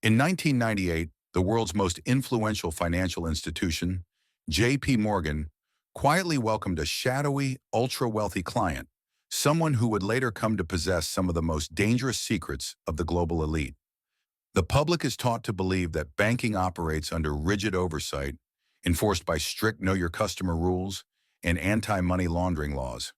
In 1998, the world's most influential financial institution, J.P. Morgan, quietly welcomed a shadowy, ultra-wealthy client, someone who would later come to possess some of the most dangerous secrets of the global elite. The public is taught to believe that banking operates under rigid oversight, enforced by strict know-your-customer rules and anti-money laundering laws.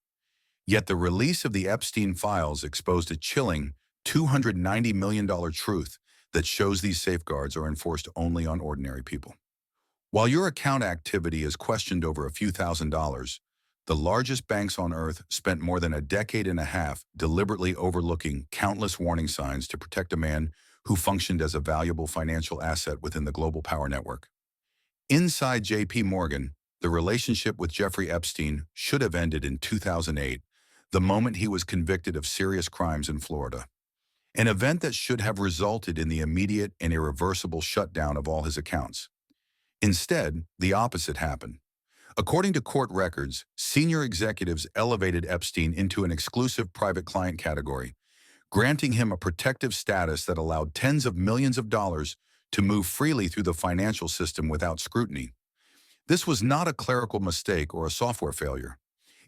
Yet the release of the Epstein files exposed a chilling $290 million truth that shows these safeguards are enforced only on ordinary people. While your account activity is questioned over a few $1,000s, the largest banks on earth spent more than a decade and a half deliberately overlooking countless warning signs to protect a man who functioned as a valuable financial asset within the global power network. Inside J.P. Morgan, the relationship with Jeffrey Epstein should have ended in 2008, the moment he was convicted of serious crimes in Florida. An event that should have resulted in the immediate and irreversible shutdown of all his accounts. Instead, the opposite happened. According to court records, senior executives elevated Epstein into an exclusive private client category, granting him a protective status that allowed tens of millions of dollars to move freely through the financial system without scrutiny. This was not a clerical mistake or a software failure.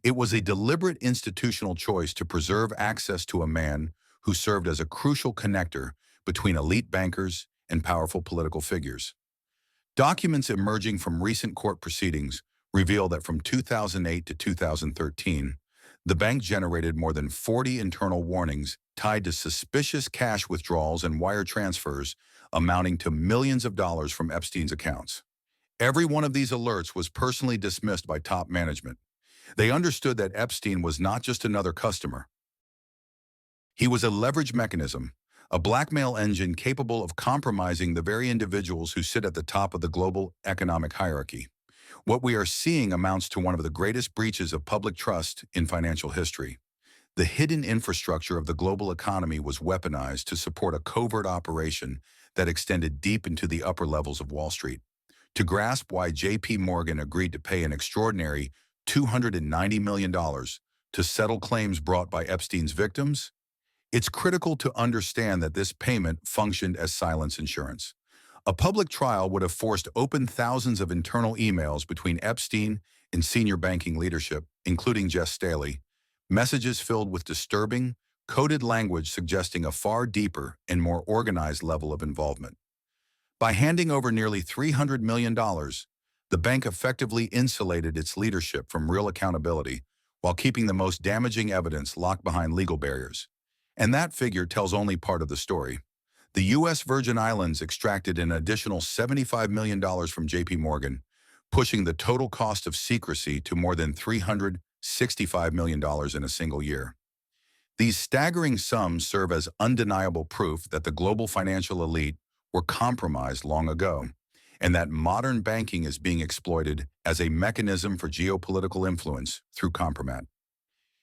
It was a deliberate institutional choice to preserve access to a man who served as a crucial connector between elite bankers and powerful political figures. Documents emerging from recent court proceedings reveal that from 2008 to 2013, the bank generated more than 40 internal warnings tied to suspicious cash withdrawals and wire transfers amounting to millions of dollars from Epstein's accounts. Every one of these alerts was personally dismissed by top management. They understood that Epstein was not just another customer. He was a leverage mechanism, a blackmail engine capable of compromising the very individuals who sit at the top of the global economic hierarchy. What we are seeing amounts to one of the greatest breaches of public trust in financial history. The hidden infrastructure of the global economy was weaponized to support a covert operation that extended deep into the upper levels of Wall Street. To grasp why J.P. Morgan agreed to pay an extraordinary $290 million to settle claims brought by Epstein's victims, it's critical to understand that this payment functioned as silence insurance. A public trial would have forced open thousands of internal emails between Epstein and senior banking leadership, including Jess Staley, messages filled with disturbing, coded language suggesting a far deeper and more organized level of involvement. By handing over nearly $300 million, the bank effectively insulated its leadership from real accountability while keeping the most damaging evidence locked behind legal barriers. And that figure tells only part of the story. The U.S. Virgin Islands extracted an additional $75 million from J.P. Morgan, pushing the total cost of secrecy to more than $365 million in a single year. These staggering sums serve as undeniable proof that the global financial elite were compromised long ago, and that modern banking is being exploited as a mechanism for geopolitical influence through compromise.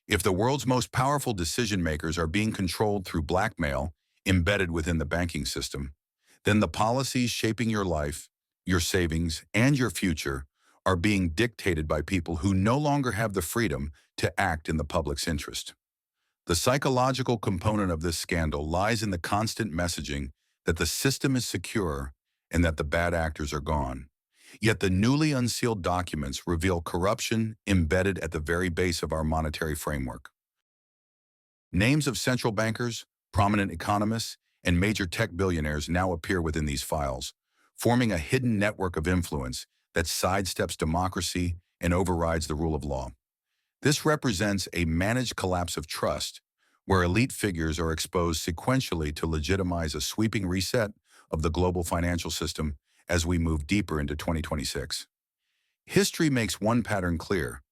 If the world's most powerful decision-makers are being controlled through blackmail embedded within the banking system, then the policies shaping your life, your savings, and your future are being dictated by people who no longer have the freedom to act in the public's interest. The psychological component of this scandal lies in the constant messaging that the system is secure and that the bad actors are gone. Yet the newly unsealed documents reveal corruption embedded at the very base of our monetary framework. Names of central bankers, prominent economists, and major tech billionaires now appear within these files, forming a hidden network of influence that sidesteps democracy and overrides the rule of law. This represents a managed collapse of trust, where elite figures are exposed sequentially to legitimize a sweeping reset of the global financial system as we move deeper into 2026. History makes one pattern clear.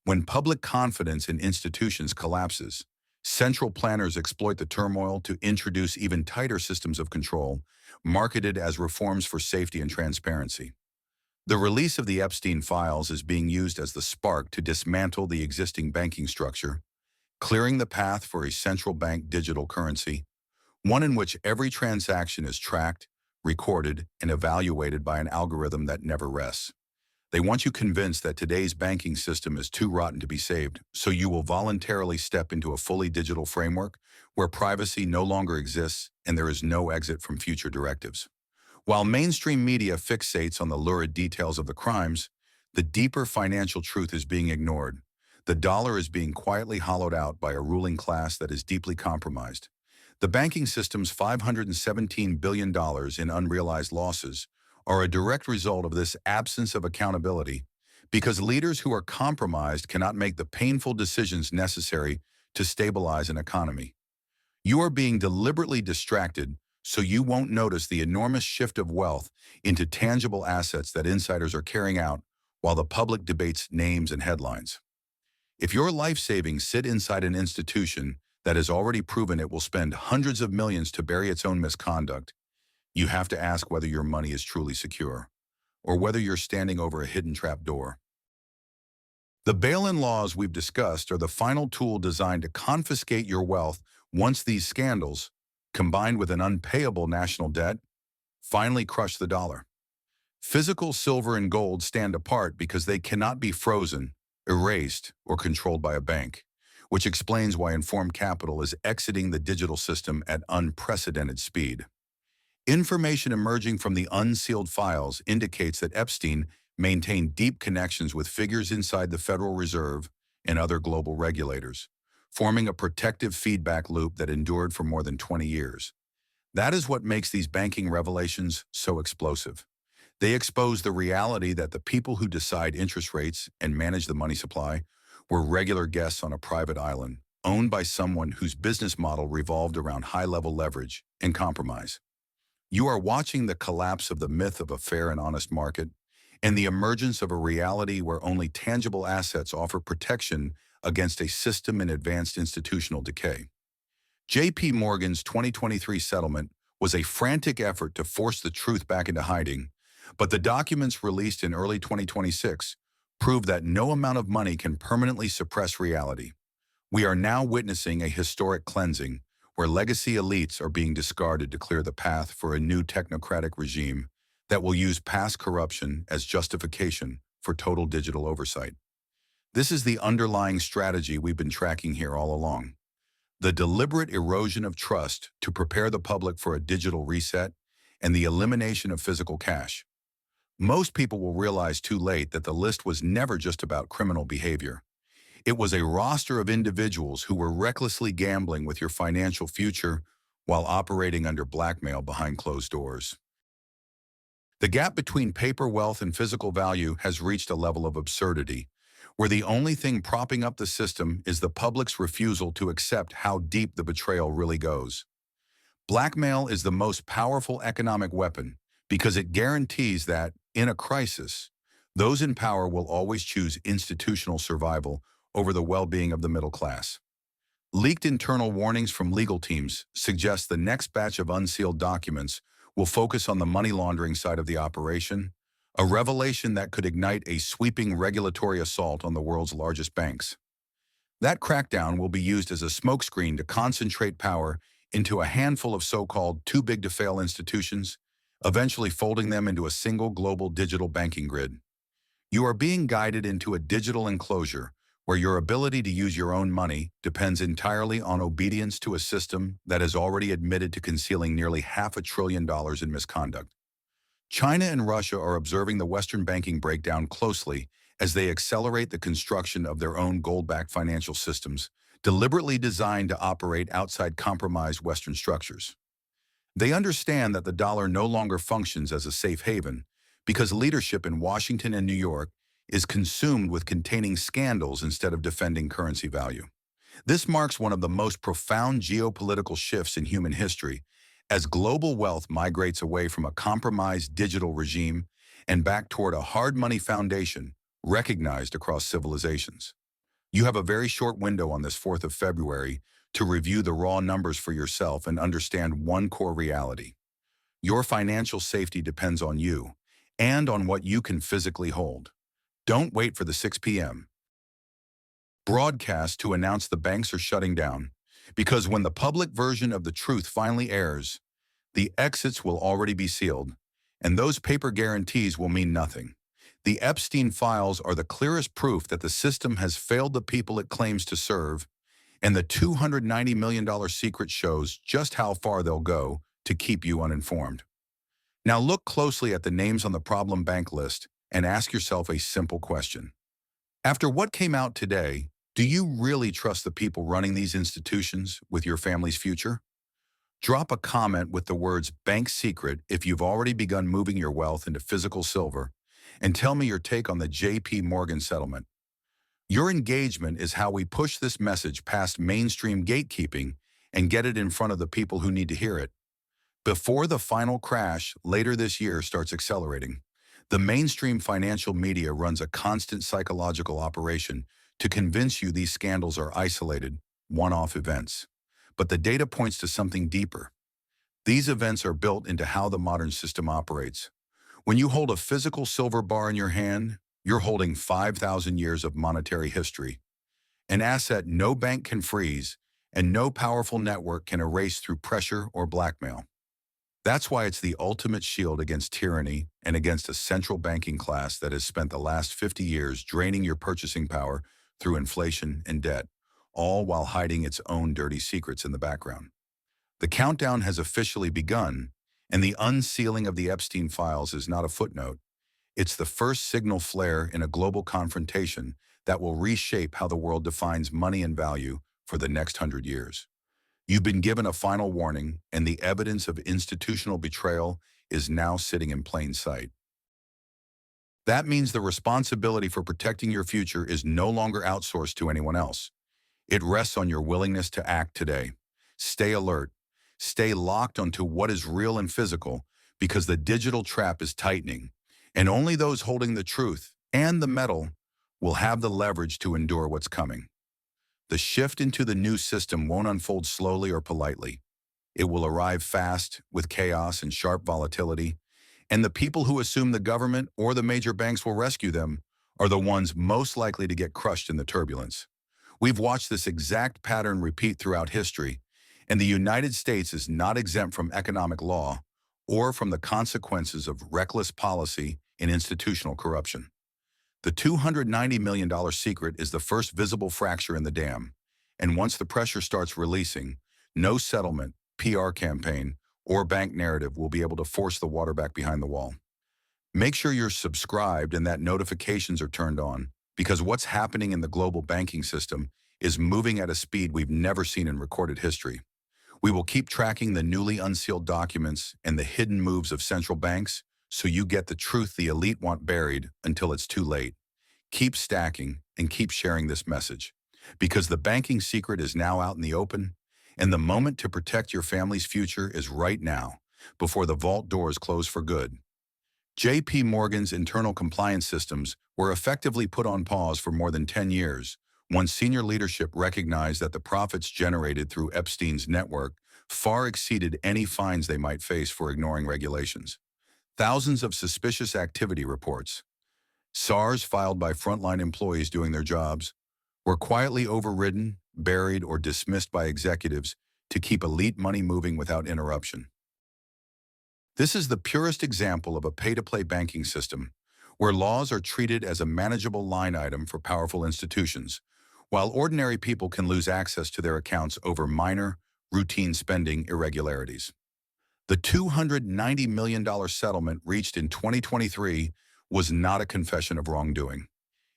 When public confidence in institutions collapses, central planners exploit the turmoil to introduce even tighter systems of control, marketed as reforms for safety and transparency. The release of the Epstein files is being used as the spark to dismantle the existing banking structure, clearing the path for a central bank digital currency, one in which every transaction is tracked, recorded, and evaluated by an algorithm that never rests. They want you convinced that today's banking system is too rotten to be saved, so you will voluntarily step into a fully digital framework where privacy no longer exists and there is no exit from future directives. While mainstream media fixates on the lurid details of the crimes, the deeper financial truth is being ignored. The dollar is being quietly hollowed out by a ruling class that is deeply compromised. The banking system's $517 billion in unrealized losses are a direct result of this absence of accountability because leaders who are compromised cannot make the painful decisions necessary to stabilize an economy. You are being deliberately distracted so you won't notice the enormous shift of wealth into tangible assets that insiders are carrying out while the public debates names and headlines. If your life savings sit inside an institution that has already proven it will spend hundreds of millions to bury its own misconduct, you have to ask whether your money is truly secure or whether you're standing over a hidden trap door. The bail-in laws we've discussed are the final tool designed to confiscate your wealth once these scandals, combined with an unpayable national debt, finally crush the dollar. Physical silver and gold stand apart because they cannot be frozen, erased, or controlled by a bank, which explains why informed capital is exiting the digital system at unprecedented speed. Information emerging from the unsealed files indicates that Epstein maintained deep connections with figures inside the Federal Reserve and other global regulators, forming a protective feedback loop that endured for more than 20 years. That is what makes these banking revelations so explosive. They expose the reality that the people who decide interest rates and manage the money supply were regular guests on a private island, owned by someone whose business model revolved around high-level leverage and compromise. You are watching the collapse of the myth of a fair and honest market and the emergence of a reality where only tangible assets offer protection against a system in advanced institutional decay. J.P. Morgan's 2023 settlement was a frantic effort to force the truth back into hiding, but the documents released in early 2026 prove that no amount of money can permanently suppress reality. We are now witnessing a historic cleansing where legacy elites are being discarded to clear the path for a new technocratic regime that will use past corruption as justification for total digital oversight. This is the underlying strategy we've been tracking here all along. The deliberate erosion of trust to prepare the public for a digital reset and the elimination of physical cash. Most people will realize too late that the list was never just about criminal behavior. It was a roster of individuals who were recklessly gambling with your financial future while operating under blackmail behind closed doors. The gap between paper wealth and physical value has reached a level of absurdity, where the only thing propping up the system is the public's refusal to accept how deep the betrayal really goes. Blackmail is the most powerful economic weapon because it guarantees that, in a crisis, those in power will always choose institutional survival over the well-being of the middle class. Leaked internal warnings from legal teams suggest the next batch of unsealed documents will focus on the money laundering side of the operation, a revelation that could ignite a sweeping regulatory assault on the world's largest banks. That crackdown will be used as a smokescreen to concentrate power into a handful of so-called too-big-to-fail institutions, eventually folding them into a single global digital banking grid. You are being guided into a digital enclosure where your ability to use your own money depends entirely on obedience to a system that has already admitted to concealing nearly $500 billion in misconduct. China and Russia are observing the Western banking breakdown closely as they accelerate the construction of their own gold-backed financial systems, deliberately designed to operate outside compromised Western structures. They understand that the dollar no longer functions as a safe haven because leadership in Washington and New York is consumed with containing scandals instead of defending currency value. This marks one of the most profound geopolitical shifts in human history as global wealth migrates away from a compromised digital regime and back toward a hard money foundation recognized across civilizations. You have a very short window on this 4th of February to review the raw numbers for yourself and understand one core reality. Your financial safety depends on you and on what you can physically hold. Don't wait for the 6 p.m. broadcast to announce the banks are shutting down, because when the public version of the truth finally airs, the exits will already be sealed, and those paper guarantees will mean nothing. The Epstein files are the clearest proof that the system has failed the people it claims to serve, And the $290 million secret shows just how far they'll go to keep you uninformed. Now look closely at the names on the problem bank list and ask yourself a simple question. After what came out today, do you really trust the people running these institutions with your family's future? Drop a comment with the words bank secret if you've already begun moving your wealth into physical silver, and tell me your take on the JP Morgan settlement. Your engagement is how we push this message past mainstream gatekeeping and get it in front of the people who need to hear it. Before the final crash later this year starts accelerating, the mainstream financial media runs a constant psychological operation to convince you these scandals are isolated, one-off events. But the data points to something deeper. These events are built into how the modern system operates. When you hold a physical silver bar in your hand, you're holding 5,000 years of monetary history, an asset no bank can freeze and no powerful network can erase through pressure or blackmail. That's why it's the ultimate shield against tyranny and against a central banking class that has spent the last 50 years draining your purchasing power through inflation and debt, all while hiding its own dirty secrets in the background. The countdown has officially begun, and the unsealing of the Epstein files is not a footnote. It's the first signal flare in a global confrontation that will reshape how the world defines money and value for the next 100 years. You've been given a final warning, and the evidence of institutional betrayal is now sitting in plain sight. That means the responsibility for protecting your future is no longer outsourced to anyone else. It rests on your willingness to act today. Stay alert. Stay locked onto what is real and physical, because the digital trap is tightening, and only those holding the truth and the metal will have the leverage to endure what's coming. The shift into the new system won't unfold slowly or politely. It will arrive fast, with chaos and sharp volatility, and the people who assume the government or the major banks will rescue them are the ones most likely to get crushed in the turbulence. We've watched this exact pattern repeat throughout history, and the United States is not exempt from economic law or from the consequences of reckless policy and institutional corruption. The $290 million secret is the first visible fracture in the dam, and once the pressure starts releasing, no settlement, PR campaign, or bank narrative will be able to force the water back behind the wall. Make sure you're subscribed and that notifications are turned on, because what's happening in the global banking system is moving at a speed we've never seen in recorded history. We will keep tracking the newly unsealed documents and the hidden moves of central banks so you get the truth the elite want buried until it's too late. Keep stacking and keep sharing this message, because the banking secret is now out in the open, and the moment to protect your family's future is right now, before the vault doors close for good. JP Morgan's internal compliance systems were effectively put on pause for more than 10 years, once senior leadership recognized that the profits generated through Epstein's network far exceeded any fines they might face for ignoring regulations. Thousands of suspicious activity reports, SARs filed by frontline employees doing their jobs, were quietly overridden, buried, or dismissed by executives to keep elite money moving without interruption. This is the purest example of a pay-to-play banking system, where laws are treated as a manageable line item for powerful institutions, while ordinary people can lose access to their accounts over minor, routine spending irregularities. The $290 million settlement reached in 2023 was not a confession of wrongdoing.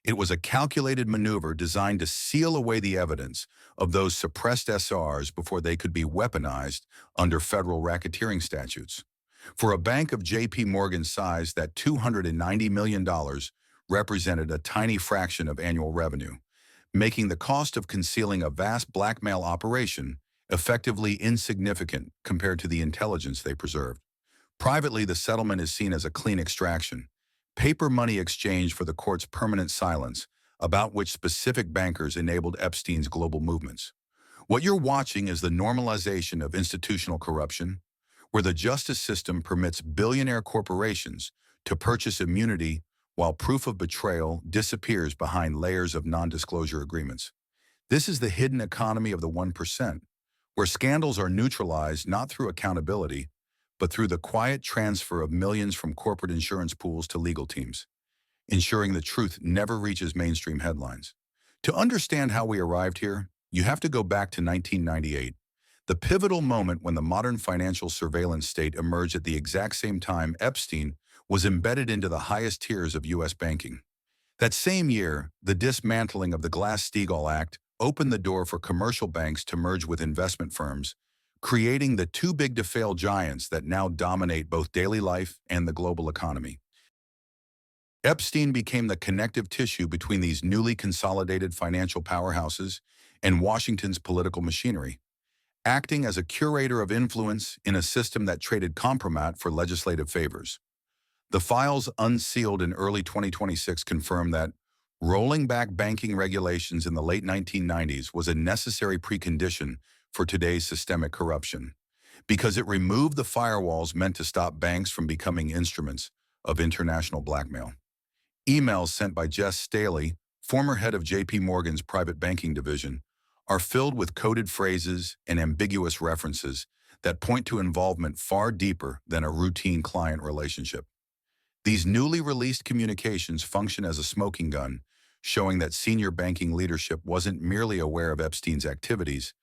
It was a calculated maneuver designed to seal away the evidence of those suppressed SRs before they could be weaponized under federal racketeering statutes. For a bank of JP Morgan's size, that $290 million represented a tiny fraction of annual revenue, making the cost of concealing a vast blackmail operation effectively insignificant compared to the intelligence they preserved. Privately, the settlement is seen as a clean extraction, paper money exchange for the court's permanent silence about which specific bankers enabled Epstein's global movements. What you're watching is the normalization of institutional corruption, where the justice system permits billionaire corporations to purchase immunity while proof of betrayal disappears behind layers of non-disclosure agreements. This is the hidden economy of the 1%, where scandals are neutralized not through accountability, but through the quiet transfer of millions from corporate insurance pools to legal teams, ensuring the truth never reaches mainstream headlines. To understand how we arrived here, you have to go back to 1998, the pivotal moment when the modern financial surveillance state emerged at the exact same time Epstein was embedded into the highest tiers of U.S. banking. That same year, the dismantling of the Glass-Steagall Act opened the door for commercial banks to merge with investment firms, creating the too-big-to-fail giants that now dominate both daily life and the global economy. Epstein became the connective tissue between these newly consolidated financial powerhouses and Washington's political machinery, acting as a curator of influence in a system that traded compromat for legislative favors. The files unsealed in early 2026 confirm that rolling back banking regulations in the late 1990s was a necessary precondition for today's systemic corruption, because it removed the firewalls meant to stop banks from becoming instruments of international blackmail. Emails sent by Jess Staley, former head of JP Morgan's private banking division, are filled with coded phrases and ambiguous references that point to involvement far deeper than a routine client relationship. These newly released communications function as a smoking gun, showing that senior banking leadership wasn't merely aware of Epstein's activities,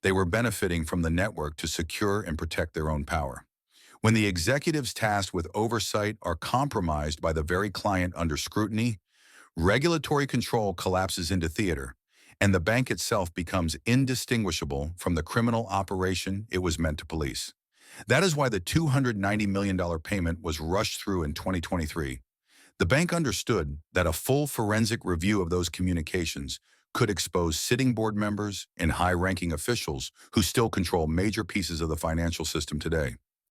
they were benefiting from the network to secure and protect their own power. When the executives tasked with oversight are compromised by the very client under scrutiny, regulatory control collapses into theater, and the bank itself becomes indistinguishable from the criminal operation it was meant to police. That is why the $290 million payment was rushed through in 2023. The bank understood that a full forensic review of those communications could expose sitting board members and high-ranking officials who still control major pieces of the financial system today.